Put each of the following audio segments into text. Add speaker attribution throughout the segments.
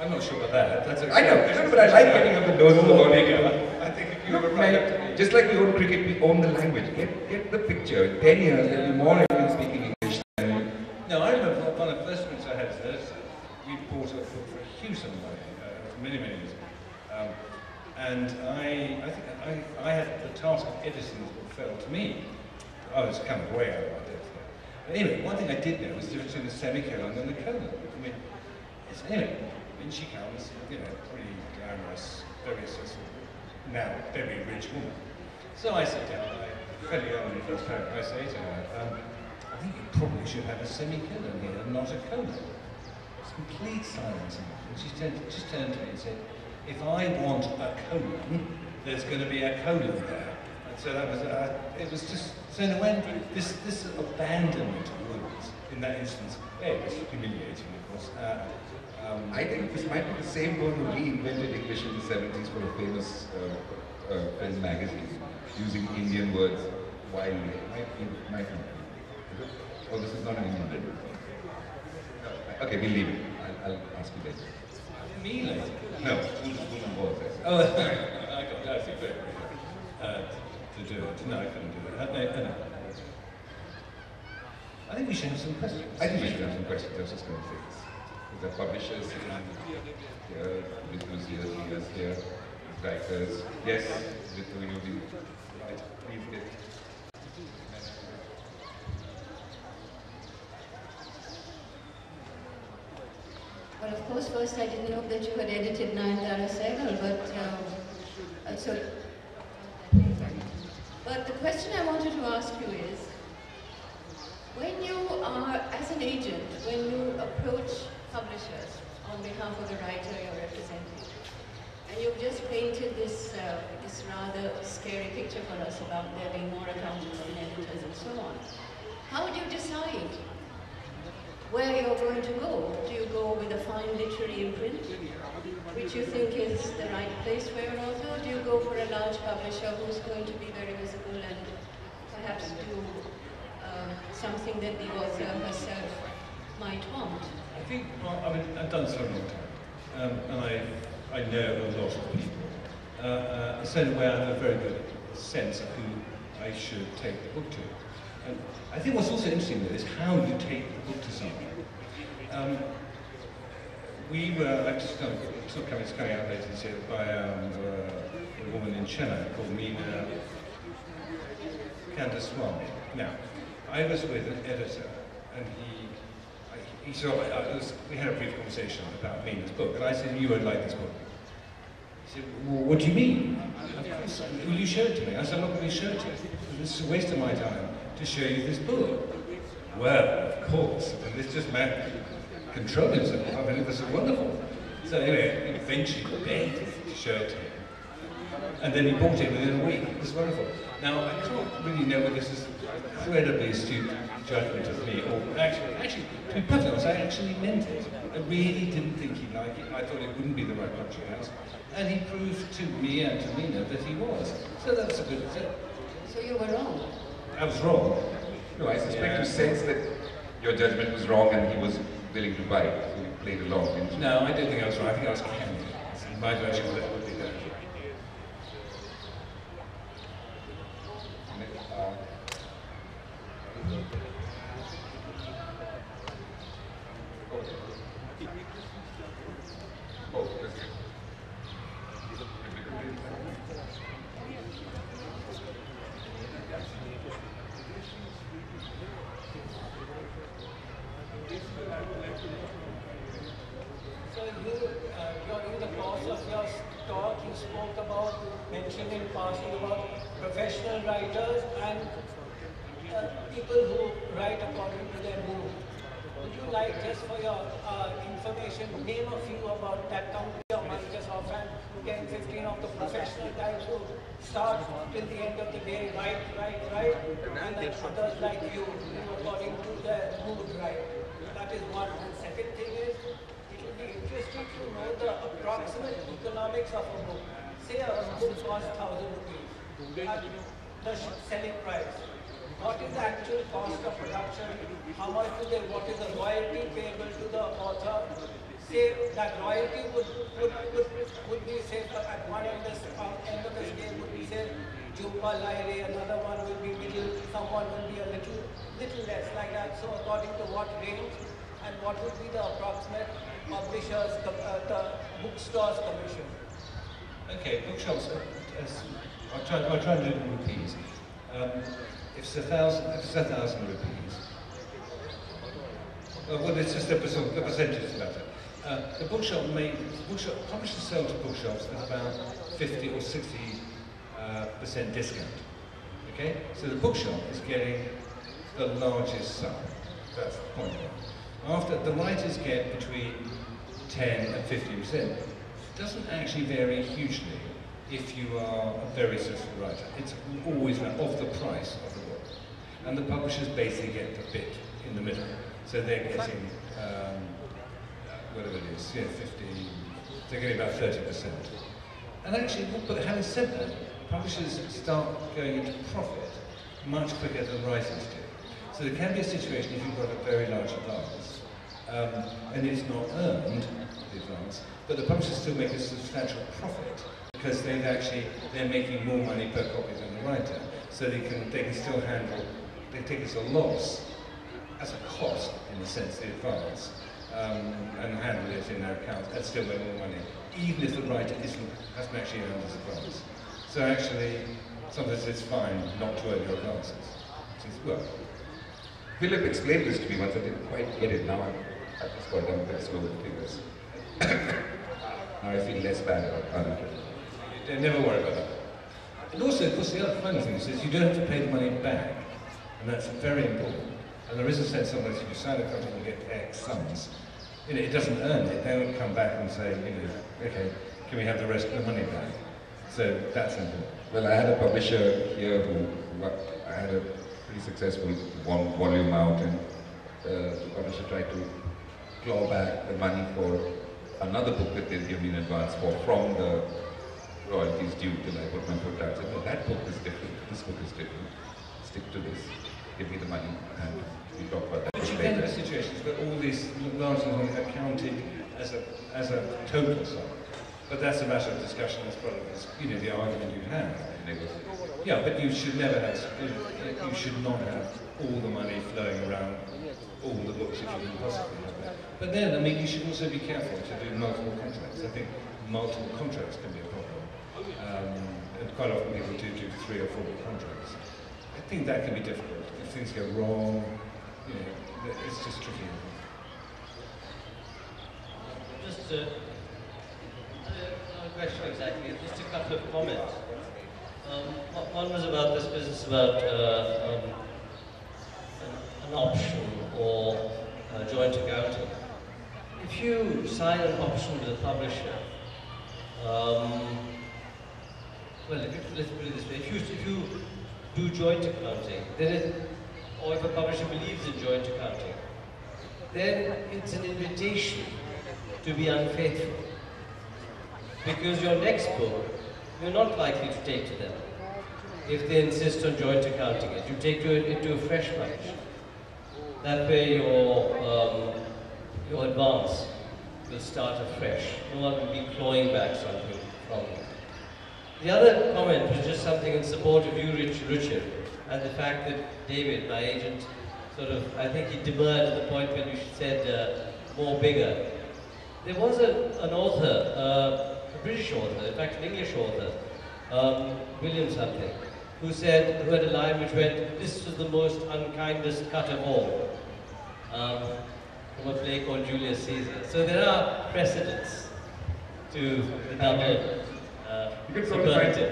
Speaker 1: I'm not sure about that. That's okay.
Speaker 2: I know, but I like getting up the nose of the ball.
Speaker 1: I think if you were
Speaker 2: just like we own cricket, we own the language. Get the picture. In 10 years, there'll be more Indians speaking English than...
Speaker 1: No, I remember one of the first ones I had is we bought a book for a huge sum of money, many years ago. And I think I had the task of editing this book fell to me. I was kind of way out of my depth there. But anyway, one thing I did know was the difference between the semicolon and the colon. I mean, anyway, when she comes, you know, pretty glamorous, very successful, now very rich woman. So I sit down, fairly early in the first paragraph, I say to her, I think you probably should have a semicolon here, not a colon. It's complete silence. And she just turned to me and said, if I want a colon, there's going to be a colon there. And so that was, it was just, so in a way, this abandonment of words in that instance, it was humiliating, of course.
Speaker 2: I think this might be the same one who reinvented English in the 70s for a famous film magazine, using Indian words wildly. Might not be. Oh, this is not an Indian word. Okay, we'll leave it. I'll ask you later.
Speaker 1: Me later?
Speaker 2: No, woman was.
Speaker 1: Oh, I got that. To do it. No, I couldn't do it. No. I think we should have some questions.
Speaker 2: I think we should have some questions. I was just going to say this. The publishers here, editors here, writers. Yes, will you be right? Please get.
Speaker 3: Well, of course, first I didn't know that you had edited Nayanthara Sehgal, but the question I wanted to ask you is, when you are, as an agent, when you approach publishers on behalf of the writer you're representing, and you've just painted this rather scary picture for us about there being more accountants and editors and so on, how do you decide where you're going to go? Do you go with a fine literary imprint, which you think is the right place for your author, or do you go for a large publisher who's going to be very visible and perhaps do something that the author herself might want?
Speaker 1: I think, well, I mean, I've done this for a long time, and I know a lot of people. So in a way, I have a very good sense of who I should take the book to. And I think what's also interesting with it is how you take the book to someone. We were actually it's coming out later this year by a woman in Chennai called Meena Kandaswamy. Now, I was with an editor, and he said, we had a brief conversation about Meena's book, and I said, you won't like this book. He said, well, what do you mean? Of course, will you show it to me? I said, I'm not going to show it to you. This is a waste of my time to show you this book. Well, of course, and this just man control himself. I mean, this is wonderful. So anyway, eventually begged him to show it to him. And then he bought it within a week. It was wonderful. Now, I can't really know whether this is incredibly astute judgment of me, or actually, to be perfectly honest, I actually meant it. I really didn't think he'd like it. I thought it wouldn't be the right publishing house. And he proved to me and to Meena that he was. So that's a good thing.
Speaker 3: So you were wrong?
Speaker 1: I was wrong.
Speaker 2: No, I suspect you sensed that your judgment was wrong and he was willing to buy it. So you played along, didn't you?
Speaker 1: No, I don't think I was wrong. I think I was candid. My version of it would be that.
Speaker 4: say that royalty would be say at one end of the scale would be say Jumpa Laire, another one will be little, someone will be a little less like that. So according to what range and what would be the approximate publishers, the bookstores commission?
Speaker 1: Okay, bookshops. I'll try and do it in rupees. If it's 1,000 rupees. Well, it's just the percentage is better. The publishers sell to bookshops at about 50 or 60% discount. Okay, so the bookshop is getting the largest sum. That's the point. After the writers get between 10 and 50%. It doesn't actually vary hugely if you are a very successful writer. It's always of the price of the book, and the publishers basically get the bit in the middle. So they're getting, whatever it is, 50, they're getting about 30%. And actually, but having said that, publishers start going into profit much quicker than writers do. So there can be a situation if you've got a very large advance, and it's not earned, the advance, but the publishers still make a substantial profit because they're making more money per copy than the writer. So they can still handle, they take it as a loss, as a cost, in a sense, the advance, and handle it in their account and still make more money, even if the writer hasn't actually earned his advance. So actually, sometimes it's fine not to earn your advances. Well,
Speaker 2: Philip explained this to me once. I didn't quite get it. Now I've just got them very slow with figures. Now I feel less bad about it.
Speaker 1: Never worry about that. And also, of course, the other final thing is you don't have to pay the money back, and that's very important. And there is a sense sometimes if you sign a contract and get X sums, it doesn't earn it. They would come back and say, okay, can we have the rest of the money back? So that's important.
Speaker 2: Well, I had a publisher here who I had a pretty successful volume out, and the publisher tried to claw back the money for another book that they'd given me in advance from the royalties due till I put my foot down. I said, no, that book is different, this book is different. Stick to this. Give me the money, and we talk about that.
Speaker 1: But you get situations where all these large sums are counted as a total sum. But that's a matter of discussion as part of this, the argument you have. Yeah, but you should never have, you should not have all the money flowing around all the books if you can possibly have that. But then, you should also be careful to do multiple contracts. I think multiple contracts can be a problem. And quite often people do 3 or 4 contracts. I think that can be difficult. If things go wrong, it's just tricky.
Speaker 5: Just not a question exactly, just a couple of comments. One was about this business about an option or joint accounting. If you sign an option with a publisher, well, let's put it this way, if you do joint accounting, then or if a publisher believes in joint accounting, then it's an invitation to be unfaithful. Because your next book, you're not likely to take to them if they insist on joint accounting it. You take it to a fresh publisher. That way your advance will start afresh. No one will be clawing back something from you. The other comment was just something in support of you, Ruchir, and the fact that David, my agent, I think he demurred at the point when you said more bigger. There was an author, a British author, in fact an English author, William something, who had a line which went, "This was the most unkindest cut of all," from a play called Julius Caesar. So there are precedents to the double.
Speaker 2: You can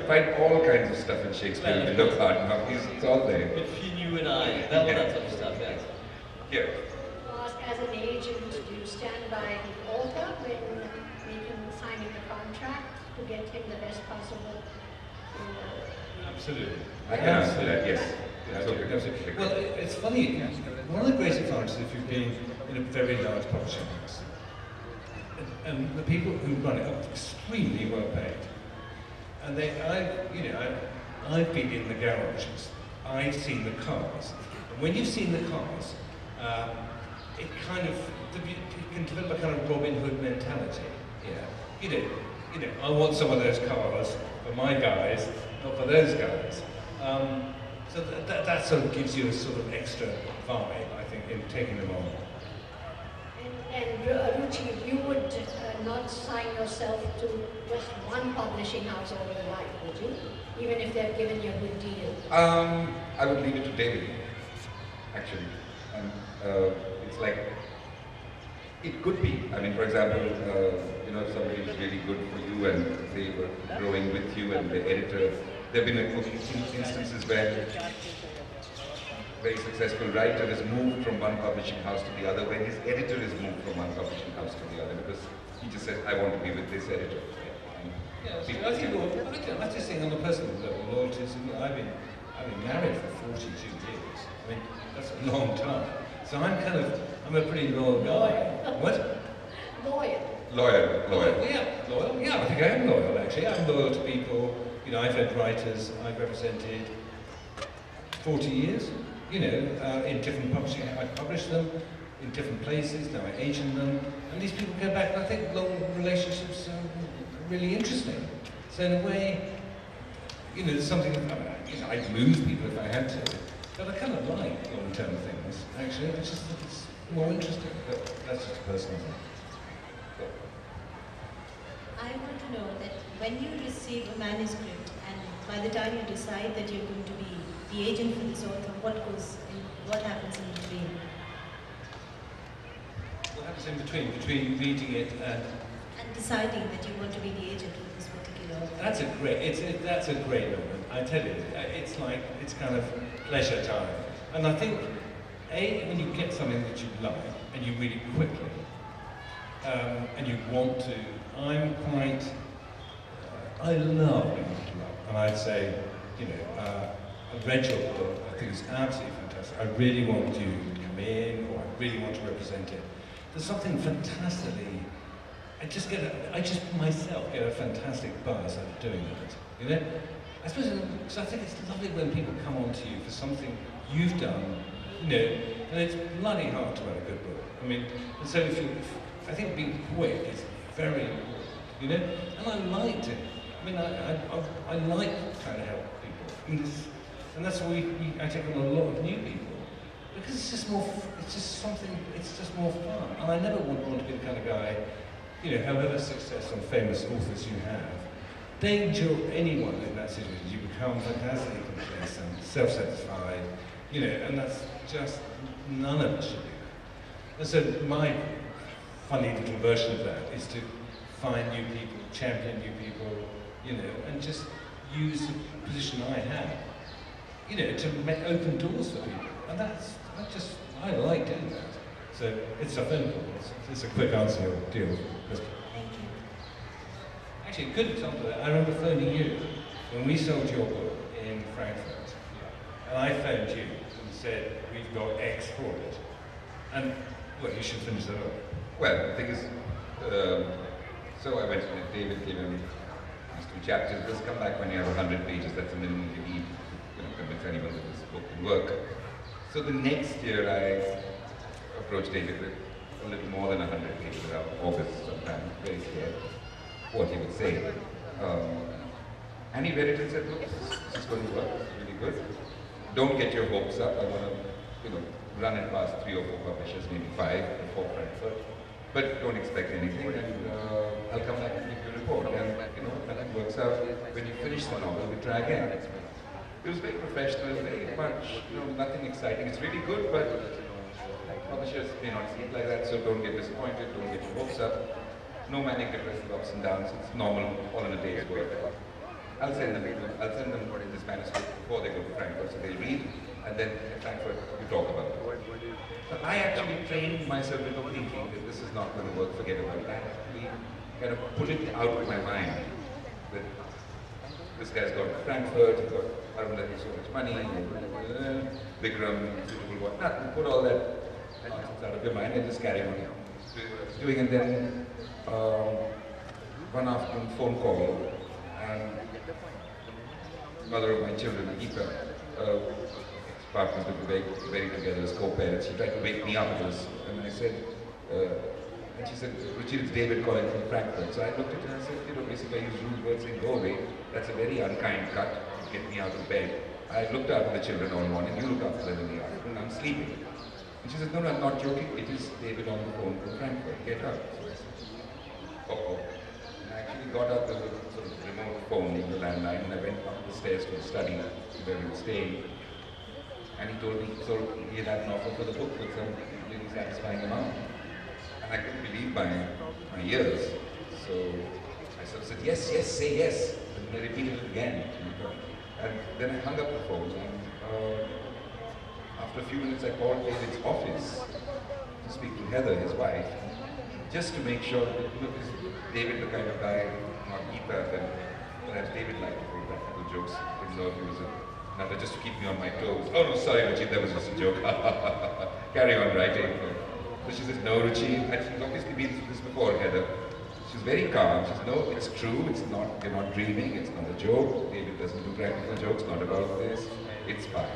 Speaker 2: find all kinds of stuff in Shakespeare if you look hard enough. It's all there.
Speaker 5: Between you and I, that sort of stuff, yes.
Speaker 2: Yeah.
Speaker 6: As an agent, do you stand by the author when making signing the contract to get him the best possible?
Speaker 1: Absolutely.
Speaker 2: I can answer that, yes.
Speaker 1: Absolutely. Well, it's funny, one of the great advantages if you've been in a very large publishing house, and the people who run it are extremely well paid. And I've been in the garages, I've seen the cars. And when you've seen the cars, you can develop a kind of Robin Hood mentality. I want some of those cars for my guys, not for those guys. So that sort of gives you a sort of extra vibe, I think, in taking them on.
Speaker 6: And Ruchir, you would not sign yourself to just one publishing house all your life, would you? Even if they've given you a good deal?
Speaker 2: I would leave it to David, actually. It's like, it could be. I mean, for example, if somebody was really good for you and they were growing with you and the editor, there have been instances where a very successful writer has moved from one publishing house to the other, when his editor is moved from one publishing house to the other, because he just said, I want to be with this editor.
Speaker 1: Yeah, I just think on a personal level, loyalties, I've been married for 42 years. I mean, that's a long time. So I'm a pretty loyal guy. What?
Speaker 6: Loyal.
Speaker 2: Loyal.
Speaker 1: Yeah, loyal. Yeah, I think I am loyal, actually. I'm loyal to people. I've had writers I've represented 40 years, in different publishing. I publish them in different places, now I agent them, and these people go back, and I think long relationships are really interesting. So in a way, there's something, I'd move people if I had to, but I kind of like long-term things, actually. I just think it's more interesting, but that's just a personal thing.
Speaker 7: I want to know that when you receive a manuscript and by the time you decide that you're going to be the agent for this author, what happens in between?
Speaker 1: What happens in between? Between reading it and
Speaker 7: deciding that you want to be the agent of this particular author?
Speaker 1: That's a great moment. I tell you, it's kind of pleasure time. And I think, when you get something that you like and you read it quickly, and you want to, I love reading to love. And I'd say, I read your book, I think it's absolutely fantastic. I really want you to come in, or I really want to represent it. There's something fantastically, I just myself get a fantastic buzz out of doing it, I suppose, because I think it's lovely when people come on to you for something you've done, and it's bloody hard to write a good book. I mean, and so I think being quick is very important, and I like to, I like trying to help people, and that's why I take on a lot of new people, because it's just more fun, and I never want to be the kind of guy, however successful and famous authors you have, danger anyone in that situation. You become fantastically complacent, self-satisfied, and that's just, none of us should do that. And so my funny little version of that is to find new people, champion new people, and just use the position I have, to open doors for people. And I like doing that. So it's a phone call. It's a quick answer to your deal.
Speaker 7: Thank you.
Speaker 1: Actually, a good example of that, I remember phoning you when we sold your book in Frankfurt. And I phoned you and said, we've got X for it. And, well, you should finish that up.
Speaker 2: Well, the thing is, so I went to David, gave him these 2 chapters. Just come back when you have 100 pages. That's the minimum you need to convince anyone that this book can work. So the next year, I approached David with a little more than 100 pages around August sometime, very scared what he would say. And he read it and said, look, this is going to work, it's really good. Don't get your hopes up. I want to, run it past 3 or 4 publishers, maybe 5 before Frankfurt. But don't expect anything, and I'll come back and give you a report. And, if it works out, when you finish the novel, we try again. It was very professional, very much, nothing exciting. It's really good, but publishers may not see it like that, so don't get disappointed, don't get your hopes up. No manic depressive ups and downs, it's normal, all in a day's work. I'll send them this manuscript before they go to Frankfurt, so they'll read, and then at Frankfurt, we talk about it. But I actually trained myself into thinking that this is not going to work, forget about it. I actually kind of put it out of my mind that this guy's got Frankfurt, he's got Arundhati so much money, Vikram, suitable whatnot, put all that nonsense out of your mind and just carry on doing. And then one afternoon phone call, and mother of my children, Geeta, partners with very together as co-parents, she tried to wake me up, and I said, And she said, Ruchir, it's David calling from Frankfurt. So I looked at her and said, you know, basically I use rude words saying, go away. That's a very unkind cut to get me out of bed. I looked after the children all morning, you look after them in the afternoon, I'm sleeping. And she said, no, I'm not joking, it is David on the phone from Frankfurt, get up. So I said, uh-oh. And I actually got out the sort of remote phone, the landline, and I went up the stairs to the study where we were staying. And he told me, so he had an offer for the book with some really satisfying amount. And I couldn't believe my ears. So I sort of said, yes, yes, say yes. And I repeated it again. And then I hung up the phone, and after a few minutes I called David's office to speak to Heather, his wife, just to make sure that, you know, is David the kind of guy, not Geeta, then perhaps David liked to make practical jokes, didn't know if he was another, just to keep me on my toes. Oh no, sorry Ruchir, that was just a joke. Carry on writing. So she says, no Ruchir, and she's obviously been through this before, Heather. She's very calm. She says, no, it's true. It's not, you're not dreaming. It's not a joke. David doesn't do practical jokes, not about this. It's fine.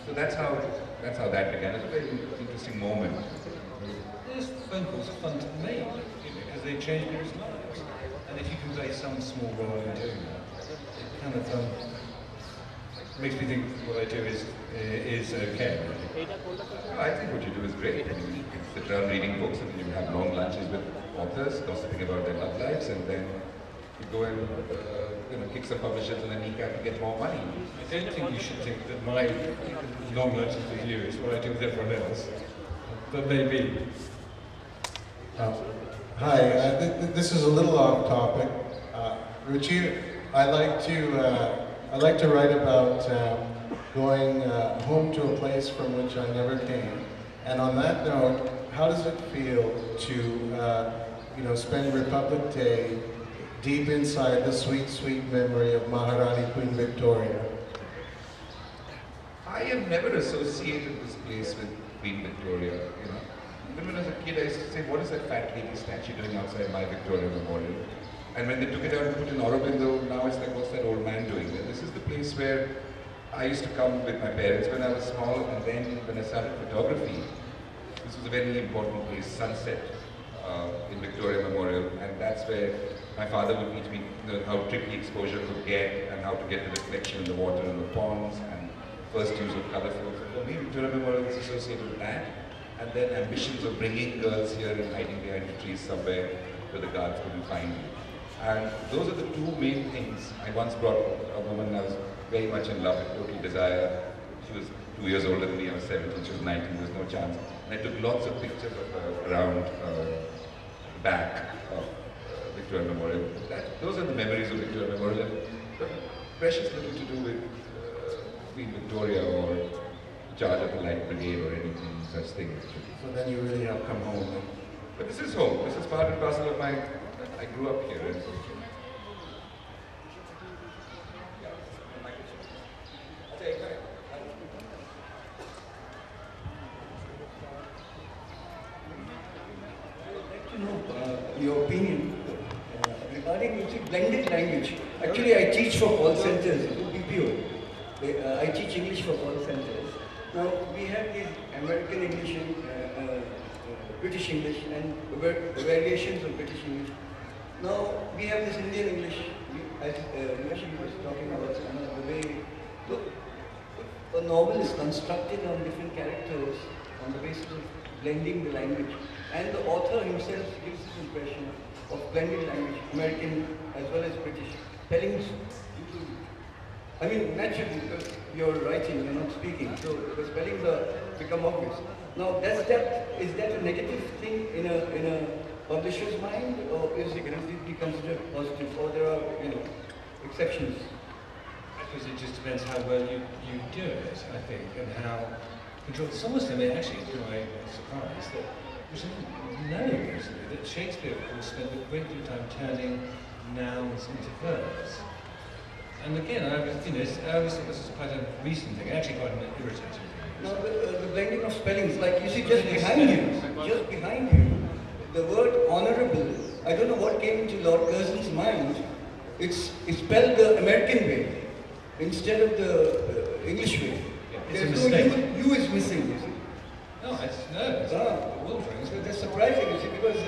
Speaker 2: So that's how that began. It's a very interesting moment.
Speaker 1: These phone calls are fun to make, because they change people's lives. And if you can play some small role in doing that, it kind of makes me think what I do is okay.
Speaker 2: Well, I think what you do is great. I mean, you can sit around reading books and you have long lunches with authors, gossiping about their love lives, and then you go and kick some publishers and then kneecap to get more money.
Speaker 1: I don't think you should think that my long lunches with you is what I do with everyone else, but maybe.
Speaker 8: Hi, this is a little off topic. Ruchir, I like to write about going home to a place from which I never came. And on that note, how does it feel to spend Republic Day deep inside the sweet, sweet memory of Maharani Queen Victoria?
Speaker 2: I have never associated this place with Queen Victoria, Even when I was a kid, I used to say, what is that fat lady statue doing outside my Victoria Memorial? And when they took it out and put in Aurobindo, now it's like, what's that old man doing there? This is the place where I used to come with my parents when I was small, and then when I started photography, this was a very important place, Sunset, in Victoria Memorial, and that's where my father would teach me how tricky exposure could get, and how to get the reflection in the water in the ponds, and first use of color films. So for me, Victoria Memorial is associated with that, and then ambitions of bringing girls here and hiding behind the trees somewhere where the guards couldn't find me. And those are the two main things. I once brought a woman I was very much in love with, total desire. She was 2 years older than me, I was 17, she was 19, there was no chance. And I took lots of pictures of her around the back of Victoria Memorial. Those are the memories of Victoria Memorial. And precious little to do with Queen Victoria or charge of the Light Brigade or anything such thing.
Speaker 8: So then you really have come home.
Speaker 2: But this is home. This is part and parcel of my... I grew up here.
Speaker 9: Your opinion regarding blended language. Actually, I teach for call centers, BPO. I teach English for call centers. Now, we have these American English and British English and variations of British English. Now, we have this Indian English, as Yoshi was talking about, the way a novel is constructed on different characters on the basis of blending the language. And the author himself gives this impression of blended language, American as well as British, telling people, I mean, naturally, because you're writing, you're not speaking, so the spellings become obvious. Now, is that a negative thing in a publisher's mind, or is it completely considered positive, or there are, exceptions?
Speaker 1: I suppose it just depends how well you do it, I think, and how controlled. It's almost, actually, to my surprise, that which I didn't know recently, that Shakespeare, of course, spent a great deal of time turning nouns into verbs. And again, I always thought this was quite a recent thing, actually quite an irritating thing.
Speaker 9: Now, the blending of spellings, like you see just behind you, the word honorable, I don't know what came into Lord Curzon's mind. It's spelled the American way instead of the English way.
Speaker 1: Yeah,
Speaker 9: There's no U is missing, you see.
Speaker 1: No, It's, no, it's the wolf rings.
Speaker 9: So that's surprising, you see, because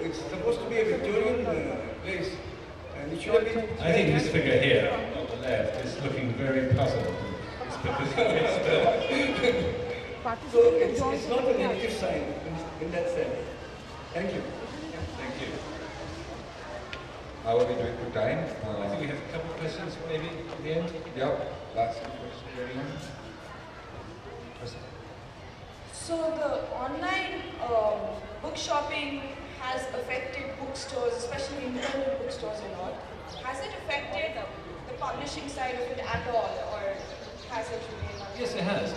Speaker 9: it's supposed to be a Victorian place. And it should have been.
Speaker 1: I think this figure here on the left is looking very puzzled. It's because it's
Speaker 9: So it's not a negative sign in that sense. Thank you.
Speaker 1: Thank you.
Speaker 2: How are we doing for time?
Speaker 1: I think we have a couple of questions maybe at the end.
Speaker 2: Yeah, last question, everyone.
Speaker 10: So the online book shopping has affected bookstores, especially independent bookstores and all. Has it affected the publishing side of it at all, or has it remained?
Speaker 1: Yes, it has.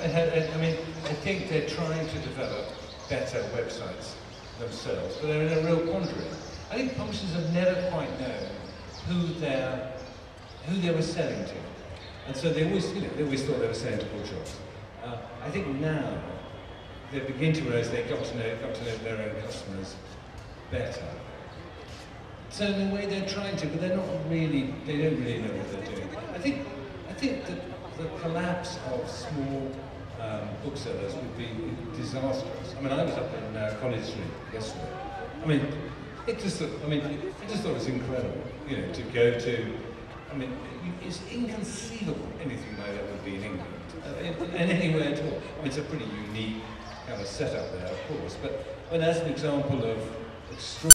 Speaker 1: I mean, I think they're trying to develop better websites themselves, but they're in a real quandary. I think publishers have never quite known who they were selling to, and so they always thought they were selling to bookshops. I think now they begin to realize they got to know their own customers better. So in a way they're trying to, but they don't really know what they're doing. I think that the collapse of small booksellers would be disastrous. I mean, I was up in College Street yesterday. I mean, I just thought it was incredible, to go to. I mean, it's inconceivable anything like that would be in England, and anywhere at all. I mean, it's a pretty unique kind of setup there, of course, but as an example of extraordinary